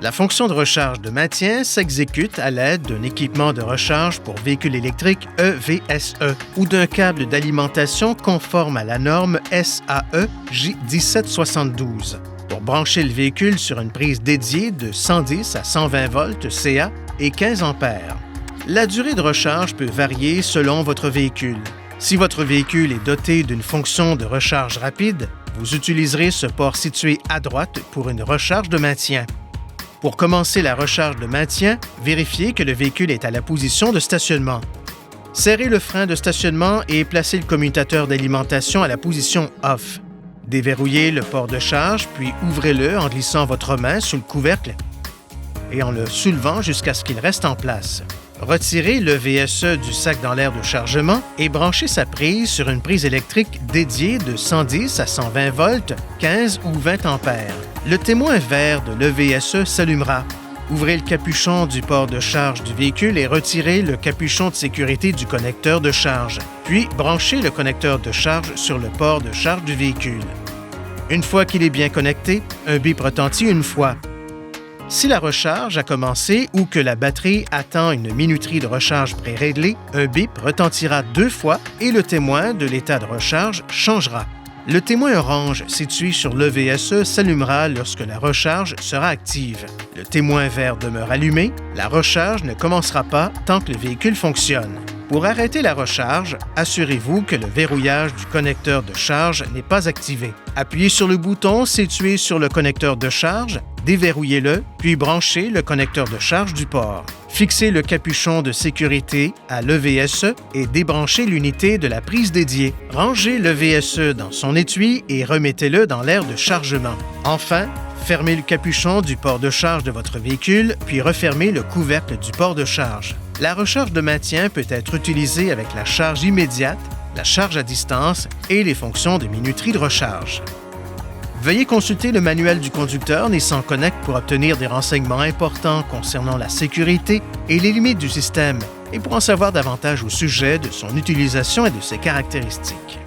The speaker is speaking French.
La fonction de recharge de maintien s'exécute à l'aide d'un équipement de recharge pour véhicules électriques EVSE ou d'un câble d'alimentation conforme à la norme SAE J1772 pour brancher le véhicule sur une prise dédiée de 110 à 120 volts CA et 15 ampères. La durée de recharge peut varier selon votre véhicule. Si votre véhicule est doté d'une fonction de recharge rapide, vous utiliserez ce port situé à droite pour une recharge de maintien. Pour commencer la recharge de maintien, vérifiez que le véhicule est à la position de stationnement. Serrez le frein de stationnement et placez le commutateur d'alimentation à la position off. Déverrouillez le port de charge, puis ouvrez-le en glissant votre main sous le couvercle et en le soulevant jusqu'à ce qu'il reste en place. Retirez le VSE du sac dans l'air de chargement et branchez sa prise sur une prise électrique dédiée de 110 à 120 volts, 15 ou 20 ampères. Le témoin vert de l'EVSE s'allumera. Ouvrez le capuchon du port de charge du véhicule et retirez le capuchon de sécurité du connecteur de charge. Puis, branchez le connecteur de charge sur le port de charge du véhicule. Une fois qu'il est bien connecté, un bip retentit une fois. Si la recharge a commencé ou que la batterie attend une minuterie de recharge pré-réglée, un bip retentira 2 fois et le témoin de l'état de recharge changera. Le témoin orange situé sur l'EVSE s'allumera lorsque la recharge sera active. Le témoin vert demeure allumé. La recharge ne commencera pas tant que le véhicule fonctionne. Pour arrêter la recharge, assurez-vous que le verrouillage du connecteur de charge n'est pas activé. Appuyez sur le bouton situé sur le connecteur de charge, déverrouillez-le, puis branchez le connecteur de charge du port. Fixez le capuchon de sécurité à l'EVSE et débranchez l'unité de la prise dédiée. Rangez l'EVSE dans son étui et remettez-le dans l'aire de chargement. Enfin, fermez le capuchon du port de charge de votre véhicule, puis refermez le couvercle du port de charge. La recharge de maintien peut être utilisée avec la charge immédiate, la charge à distance et les fonctions de minuterie de recharge. Veuillez consulter le manuel du conducteur Nissan Connect pour obtenir des renseignements importants concernant la sécurité et les limites du système et pour en savoir davantage au sujet de son utilisation et de ses caractéristiques.